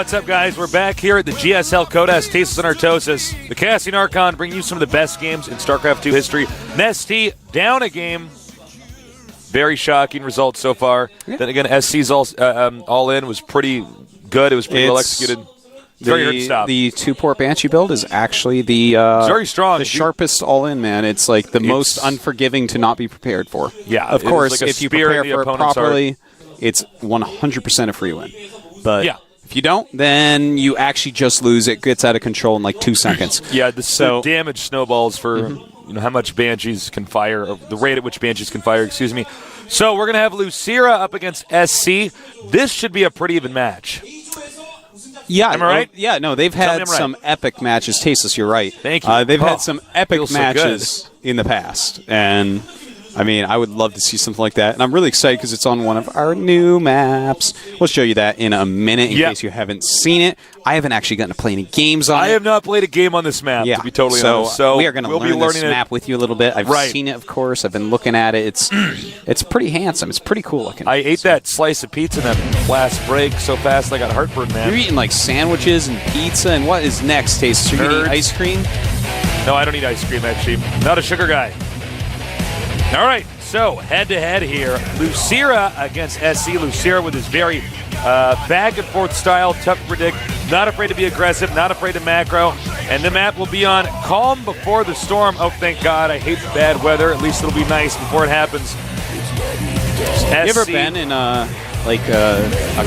What's up, guys? We're back here at the GSL Codas Tasteless and Artosis. The Casting Archon bring you some of the best games in StarCraft 2 history. Nesty down a game. Very shocking results so far. Yeah. Then again, SC's all in was pretty good. It was pretty well executed. Very hard to stop. The 2-port Banshee build is actually the very strong. The sharpest all-in, man. It's like the most unforgiving to not be prepared for. Yeah, of course, like if you prepare for it properly, it's 100% a free win. But if you don't, then you actually just lose. It gets out of control in like 2 seconds. Yeah, the damage snowballs for how much Banshees can fire, or the rate at which Banshees can fire. Excuse me. So we're gonna have LosirA up against SC. This should be a pretty even match. Yeah, am I right? Yeah, no, they've had some epic matches. Tasteless, you're right. Thank you. They've had some epic matches in the past, and I mean, I would love to see something like that. And I'm really excited because it's on one of our new maps. We'll show you that in a minute in case you haven't seen it. I haven't actually gotten to play any games on it. I have not played a game on this map, to be totally honest. So we are going to learn this map with you a little bit. I've seen it, of course. I've been looking at it. It's pretty handsome. It's pretty cool looking. I ate that slice of pizza in that last break so fast I got heartburn, man. You're eating like sandwiches and pizza, and what is next, Tasteless? Are you eating ice cream? No, I don't eat ice cream, actually. Not a sugar guy. All right. So, head-to-head here, LosirA against SC. LosirA with his very back-and-forth style, tough to predict, not afraid to be aggressive, not afraid to macro. And the map will be on Calm Before the Storm. Oh, thank God. I hate the bad weather. At least it'll be nice before it happens. Have you ever been in a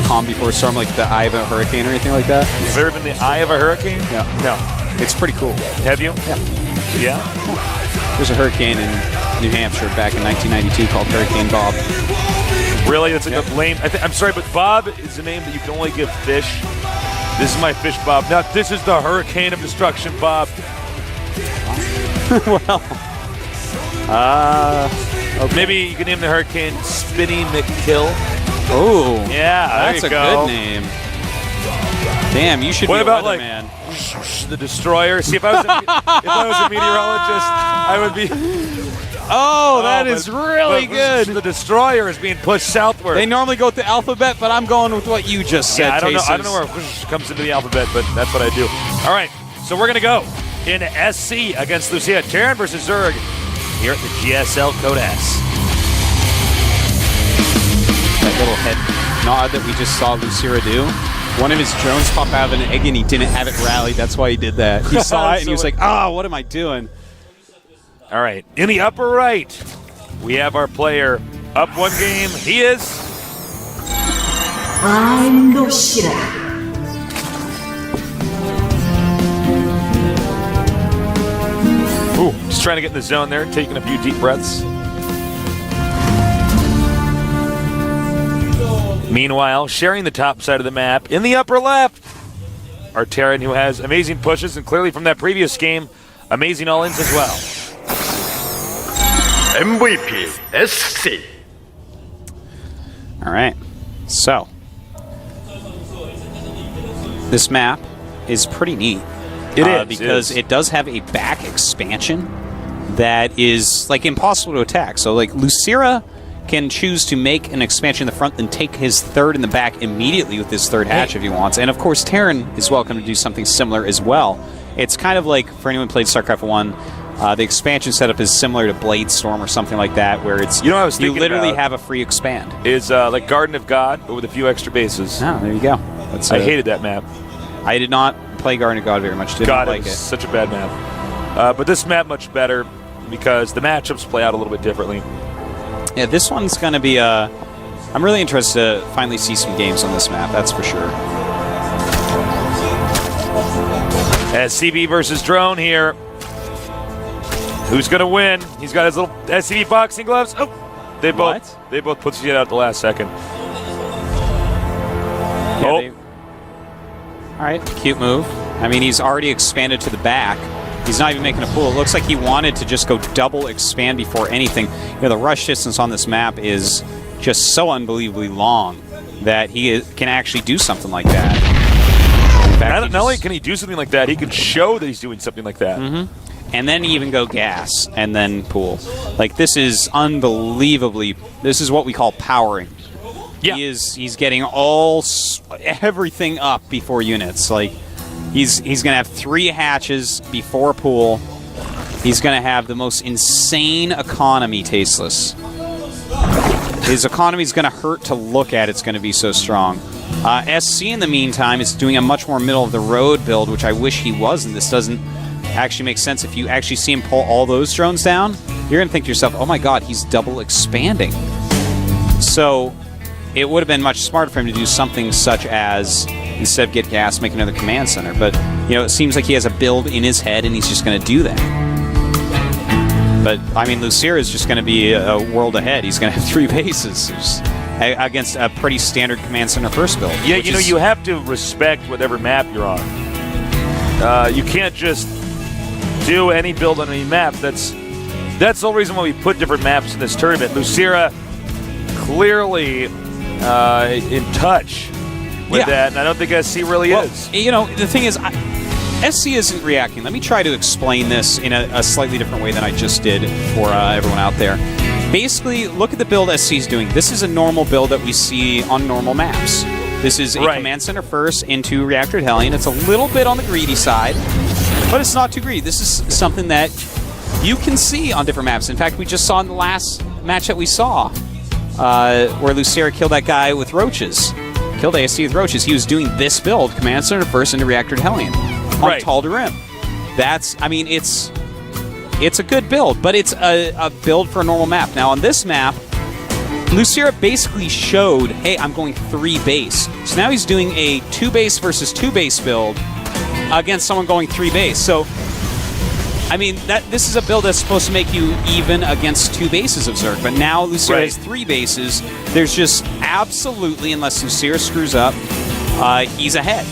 calm before a storm, like the eye of a hurricane or anything like that? Have you ever been in the eye of a hurricane? Yeah. No. It's pretty cool. Have you? Yeah. Yeah? There's a hurricane in New Hampshire back in 1992 called Hurricane Bob. Really? That's like a lame... I'm sorry, but Bob is the name that you can only give fish. This is my fish, Bob. Now, this is the Hurricane of Destruction, Bob. Well... okay. Maybe you can name the hurricane Spinny McKill. Oh, yeah, that's a good name. Damn, you should be a weatherman. The Destroyer. See, if I was a meteorologist, I would be. Oh, that is really good. The Destroyer is being pushed southward. They normally go with the alphabet, but I'm going with what you just said. Yeah, I don't know where it comes into the alphabet, but that's what I do. All right, so we're gonna go into SC against LosirA. Terran versus Zerg here at the GSL Codas. That little head nod that we just saw LosirA do. One of his drones popped out of an egg and he didn't have it rallied. That's why he did that. He saw it and he was like, what am I doing? All right. In the upper right, we have our player up one game. He is... I'm LosirA. Ooh, just trying to get in the zone there, taking a few deep breaths. Meanwhile, sharing the top side of the map, in the upper left, our Terran, who has amazing pushes, and clearly from that previous game, amazing all-ins as well. MVP SC. All right, so this map is pretty neat. It is. Because it does have a back expansion that is like impossible to attack. So like LosirA can choose to make an expansion in the front and take his third in the back immediately with his third hatch if he wants. And of course, Terran is welcome to do something similar as well. It's kind of like, for anyone who played StarCraft 1, the expansion setup is similar to Blade Storm or something like that, where it's you literally have a free expand. Is like Garden of God, but with a few extra bases. Oh, there you go. I hated that map. I did not play Garden of God very much. Didn't like it. Such a bad map. But this map much better because the matchups play out a little bit differently. Yeah, this one's going to be I'm really interested to finally see some games on this map, that's for sure. SCV versus Drone here. Who's going to win? He's got his little SCV boxing gloves. Oh, they both put shit out at the last second. Yeah, all right, cute move. I mean, he's already expanded to the back. He's not even making a pull. It looks like he wanted to just go double expand before anything. You know, the rush distance on this map is just so unbelievably long that he can actually do something like that. In fact, not only can he do something like that, he can show that he's doing something like that. And then even go gas and then pool. Like, this is unbelievably... This is what we call powering. Yeah. He's getting everything up before units. Like he's going to have 3 hatches before pool. He's going to have the most insane economy, Tasteless. His economy is going to hurt to look at. It's going to be so strong. SC, in the meantime, is doing a much more middle-of-the-road build, which I wish he was, and this doesn't actually make sense. If you actually see him pull all those drones down, you're going to think to yourself, oh my god, he's double expanding. So it would have been much smarter for him to do something such as, instead of get gas, make another command center. But, it seems like he has a build in his head, and he's just going to do that. But, I mean, LosirA is just going to be a world ahead. He's going to have 3 bases against a pretty standard command center first build. Yeah, you have to respect whatever map you're on. You can't just do any build on any map. That's the whole reason why we put different maps in this tournament. LosirA clearly in touch with that, and I don't think SC really is. The thing is, SC isn't reacting. Let me try to explain this in a slightly different way than I just did for everyone out there. Basically, look at the build SC is doing. This is a normal build that we see on normal maps. This is a command center first into reactor Hellion. It's a little bit on the greedy side, but it's not too greedy. This is something that you can see on different maps. In fact, we just saw in the last match that we saw where LosirA killed that guy with roaches. Killed ASC with roaches. He was doing this build, command center first into reactor Hellion. On Tal'Darim. It's a good build, but it's a build for a normal map. Now, on this map, LosirA basically showed, hey, I'm going 3 base. So now he's doing a 2 base versus 2 base build against someone going 3 base. So, I mean, this is a build that's supposed to make you even against 2 bases of Zerg, but now LosirA has 3 bases. There's just absolutely, unless LosirA screws up, he's ahead.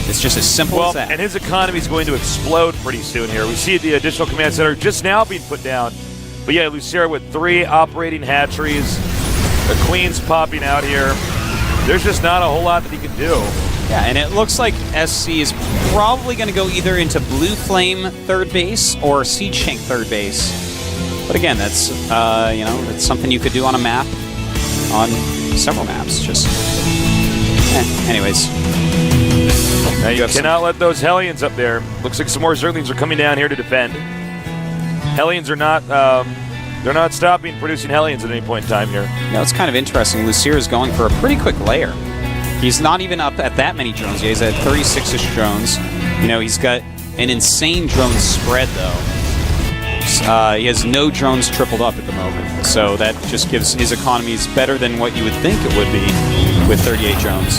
It's just as simple as that. And his economy is going to explode pretty soon here. We see the additional command center just now being put down. But yeah, LosirA with 3 operating hatcheries. The queen's popping out here. There's just not a whole lot that he can do. Yeah, and it looks like SC is probably going to go either into Blue Flame 3rd base or Siege Shank 3rd base. But again, that's that's something you could do on a map, on several maps. Just anyways. Now you cannot let those Hellions up there. Looks like some more Zerglings are coming down here to defend. Hellions are not, they're not stopping producing Hellions at any point in time here. It's kind of interesting. LosirA is going for a pretty quick layer. He's not even up at that many drones yet. He's at 36-ish drones. He's got an insane drone spread, though. He has no drones tripled up at the moment. So that just gives his economies better than what you would think it would be with 38 drones.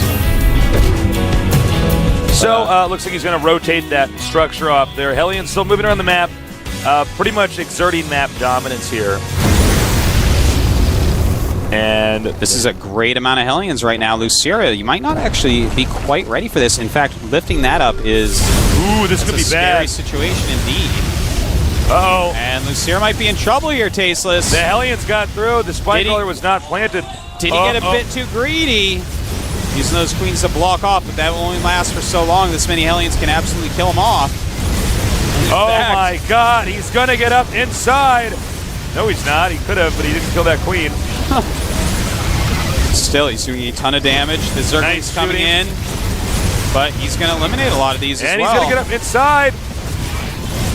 So, looks like he's going to rotate that structure off there. Hellions still moving around the map, pretty much exerting map dominance here. And this is a great amount of Hellions right now. LosirA, you might not actually be quite ready for this. In fact, lifting that up is this could be a bad. Scary situation indeed. Uh-oh. And LosirA might be in trouble here, Tasteless. The Hellions got through. The spike collar was not planted. Did he get a bit too greedy? Using those queens to block off, but that will only last for so long. This many Hellions can absolutely kill him off. Oh my god, he's going to get up inside. No, he's not. He could have, but he didn't kill that queen. Still, he's doing a ton of damage. The Zergling's coming in, but he's going to eliminate a lot of these as well. And he's going to get up inside.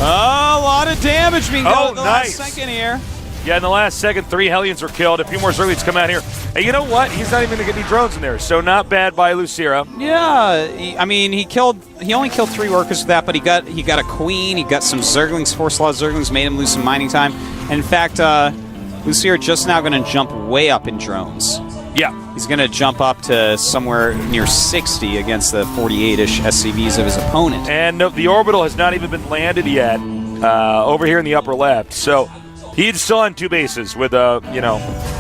Oh, a lot of damage being done in the last second here. Yeah, in the last second, 3 Hellions were killed. A few more Zerglings come out here. And you know what? He's not even going to get any drones in there. So not bad by LosirA. Yeah, he only killed 3 workers with that, but he got a queen. He got some Zerglings, 4 slot Zerglings, made him lose some mining time. And in fact, LosirA just now going to jump way up in drones. Yeah. He's going to jump up to somewhere near 60 against the 48-ish SCVs of his opponent. And the orbital has not even been landed yet over here in the upper left. So he's still on 2 bases with,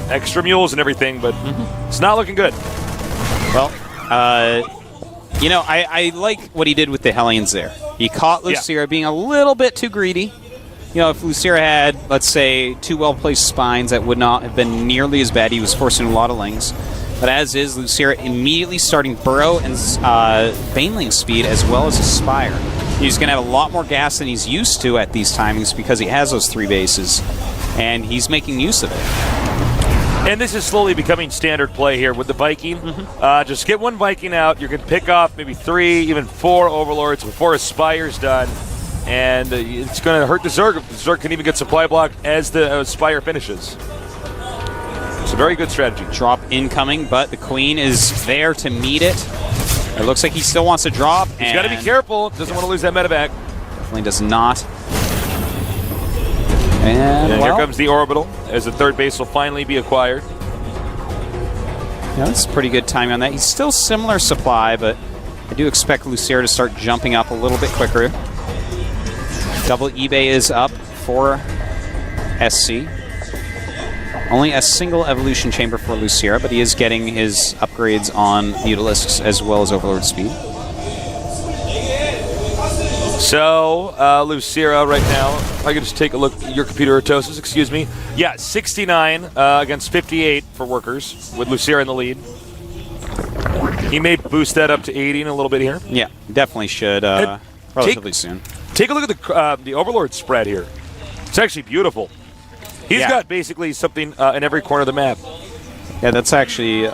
extra mules and everything, but it's not looking good. Well, I like what he did with the Hellions there. He caught LosirA being a little bit too greedy. If LosirA had, let's say, 2 well-placed spines, that would not have been nearly as bad. He was forcing a lot of lings. But as is, LosirA immediately starting Burrow and Baneling speed as well as Aspire. He's going to have a lot more gas than he's used to at these timings because he has those 3 bases, and he's making use of it. And this is slowly becoming standard play here with the Viking. Just get one Viking out. You can pick off maybe 3, even 4 Overlords before a Spire's done. And it's going to hurt the Zerg. The Zerg can even get supply blocked as the Spire finishes. It's a very good strategy. Drop incoming, but the Queen is there to meet it. It looks like he still wants to drop. He's got to be careful. Doesn't want to lose that medevac. Definitely does not. And here comes the orbital as the third base will finally be acquired. Yeah, that's pretty good timing on that. He's still similar supply, but I do expect LosirA to start jumping up a little bit quicker. Double eBay is up for SC. Only a single evolution chamber for LosirA, but he is getting his upgrades on Mutalisks as well as Overlord speed. So, LosirA right now, if I could just take a look at your computer, Atosis, excuse me. Yeah, 69 against 58 for workers, with LosirA in the lead. He may boost that up to 80 in a little bit here. Yeah, definitely should relatively soon. Take a look at the Overlord spread here. It's actually beautiful. He's got basically something in every corner of the map. Yeah, that's actually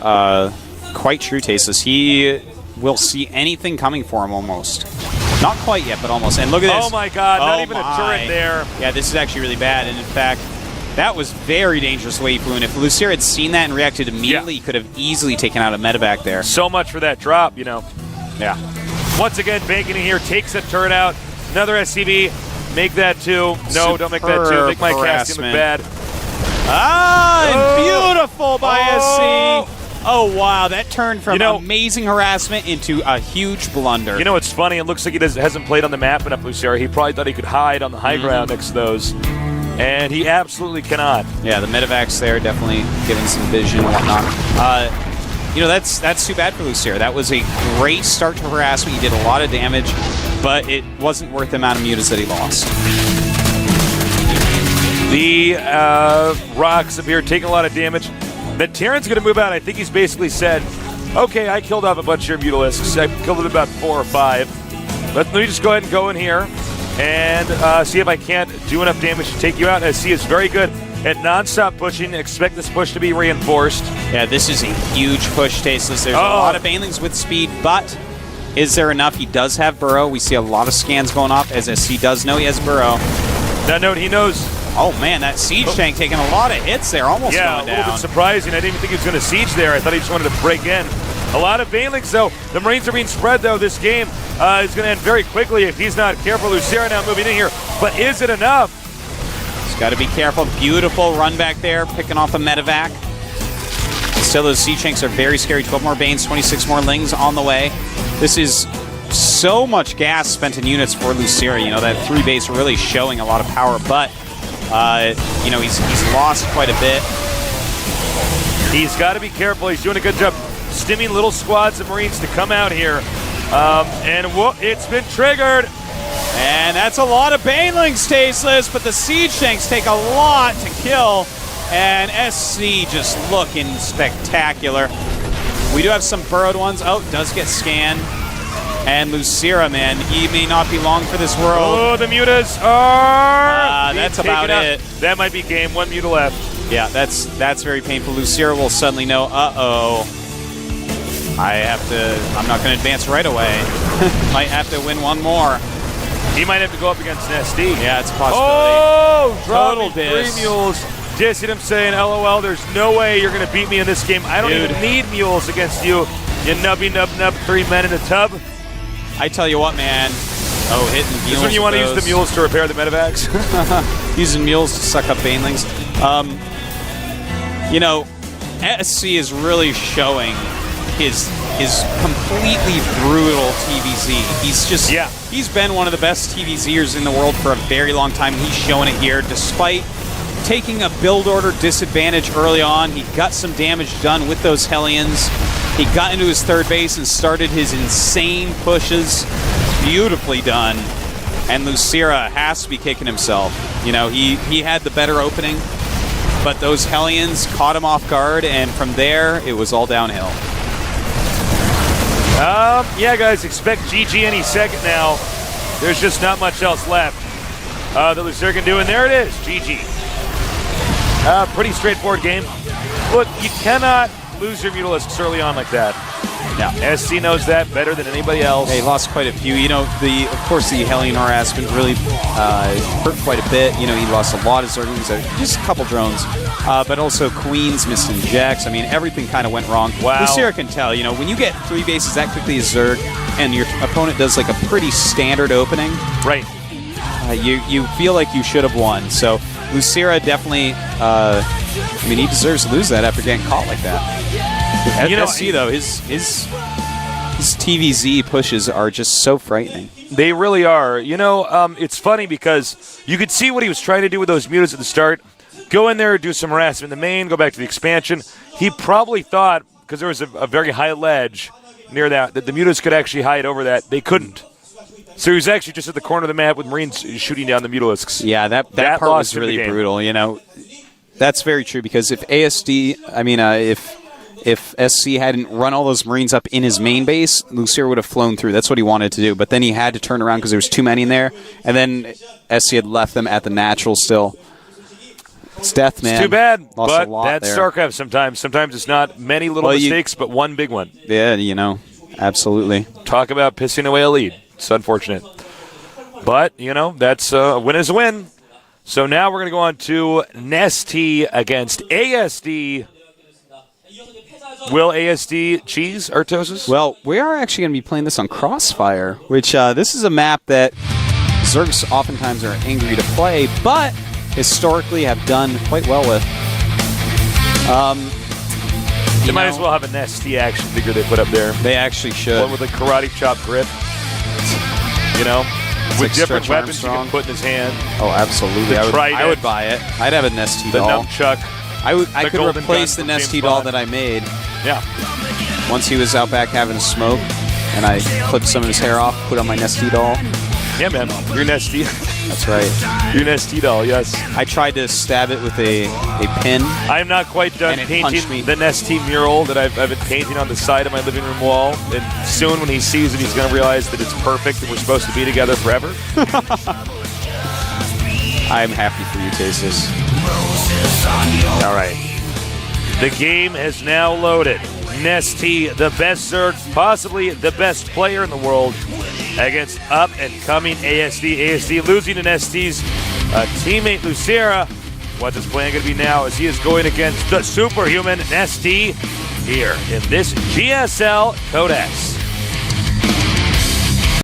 quite true, Tasteless. He will see anything coming for him almost. Not quite yet, but almost. And look at this. Oh my god, not even a turret there. Yeah, this is actually really bad. And in fact, that was very dangerous the way he flew. And if LosirA had seen that and reacted immediately, he could have easily taken out a medevac there. So much for that drop, you know. Yeah. Once again, Bacon in here takes that turret out. Another SCV. Make that 2. No, Superb don't make that 2. Make my casting look bad. And beautiful by SC. Oh, wow. That turned from amazing harassment into a huge blunder. You know what's funny? It looks like he hasn't played on the map enough, LosirA. He probably thought he could hide on the high ground next to those. And he absolutely cannot. Yeah, the medevacs there definitely giving some vision and whatnot. That's too bad for LosirA. That was a great start to harassment. He did a lot of damage, but it wasn't worth the amount of mutas that he lost. The rocks up here taking a lot of damage. But Terran's going to move out. I think he's basically said, okay, I killed off a bunch of your Mutalisks. I killed it about 4 or 5. Let me just go ahead and go in here and see if I can't do enough damage to take you out. SC is very good at non-stop pushing. Expect this push to be reinforced. Yeah, this is a huge push, Tasteless. There's a lot of Banelings with speed, but is there enough? He does have Burrow. We see a lot of scans going off, as SC does know he has Burrow. That note, he knows. Oh, man, that siege tank taking a lot of hits there, almost going down. Yeah, a little bit surprising. I didn't even think he was going to siege there. I thought he just wanted to break in. A lot of Banelings, though. The Marines are being spread, though. This game is going to end very quickly if he's not careful. LosirA now moving in here. But is it enough? He's got to be careful. Beautiful run back there, picking off a medevac. Still, those siege tanks are very scary. 12 more Banes, 26 more Lings on the way. This is so much gas spent in units for LosirA. You know, that 3 base really showing a lot of power, but he's lost quite a bit. He's got to be careful. He's doing a good job stimming little squads of Marines to come out here. And it's been triggered. And that's a lot of Banelings, Tasteless, but the siege tanks take a lot to kill. And SC just looking spectacular. We do have some burrowed ones. Oh, does get scanned. And LosirA, man, he may not be long for this world. Oh, the mutas are... that's about it. That might be game. 1 muta left. Yeah, that's very painful. LosirA will suddenly know, I'm not going to advance right away. Might have to win 1 more. He might have to go up against an SD. Yeah, it's a possibility. Total diss. 3 mules. Dissing him saying, LOL, there's no way you're going to beat me in this game. I don't even need mules against you. You nubby nub 3 men in a tub. I tell you what, man. Oh, hitting mules. This is when you want to use the mules to repair the medevacs. Using mules to suck up Banelings. SC is really showing his completely brutal TVZ. He's been one of the best TVZers in the world for a very long time. He's showing it here, despite taking a build order disadvantage early on. He got some damage done with those Hellions. He got into his 3rd base and started his insane pushes. Beautifully done. And LosirA has to be kicking himself. You know, he had the better opening, but those Hellions caught him off guard, and from there, it was all downhill. Yeah, guys, expect GG any second now. There's just not much else left that LosirA can do, and there it is, GG. Pretty straightforward game. Look, you cannot lose your Mutalisks early on like that. Yeah. SC knows that better than anybody else. They lost quite a few. You know, of course, the Helionar aspect really hurt quite a bit. You know, he lost a lot of Zerglings, just a couple drones, but also Queens missed injects. I mean, everything kind of went wrong. Wow. LosirA can tell. You know, when you get 3 bases that quickly as Zerg, and your opponent does like a pretty standard opening, right? You feel like you should have won. So LosirA definitely. I mean, he deserves to lose that after getting caught like that. You know, SC though, his TVZ pushes are just so frightening. They really are. You know, it's funny because you could see what he was trying to do with those mutas at the start. Go in there, do some harassment in the main, go back to the expansion. He probably thought, because there was a very high ledge near that the mutas could actually hide over that. They couldn't. So he was actually just at the corner of the map with Marines shooting down the Mutalisks. Yeah, that part was really brutal. You know, that's very true because if if SC hadn't run all those Marines up in his main base, LosirA would have flown through. That's what he wanted to do. But then he had to turn around because there was too many in there. And then SC had left them at the natural still. It's death, man. It's too bad. Lost but a lot that's there. StarCraft sometimes. Sometimes it's not many little mistakes, but one big one. Yeah, you know, absolutely. Talk about pissing away a lead. It's unfortunate. But, you know, that's a win is a win. So now we're going to go on to Nesty against ASD. Will ASD cheese Artosis? Well, we are actually going to be playing this on Crossfire, which this is a map that Zergs oftentimes are angry to play, but historically have done quite well with. They might as well have a Nesty action figure they put up there. They actually should. One with a karate chop grip. You know? It's with like different Stretch weapons you Armstrong. can put in his hand. Oh, absolutely. The I trident. would buy it. I'd have a Nesty The doll. nunchuck. I could golden replace the gun from Nesty James doll Bond. that I made Yeah. once he was out back having a smoke, and I clipped some of his hair off, put on my Nesty doll. Yeah, man. Your Nesty. That's right. Your Nesty doll, yes. I tried to stab it with a pin. I'm not quite done And it punched me. painting the Nesty mural that I've been painting on the side of my living room wall. And soon when he sees it, he's going to realize that it's perfect and we're supposed to be together forever. I'm happy for you, Tastus. All right. The game has now loaded. Nesty, the best Zerg, possibly the best player in the world, against up-and-coming ASD. ASD losing to Nesty's teammate LosirA. What's his plan going to be now as he is going against the superhuman Nesty here in this GSL Codex.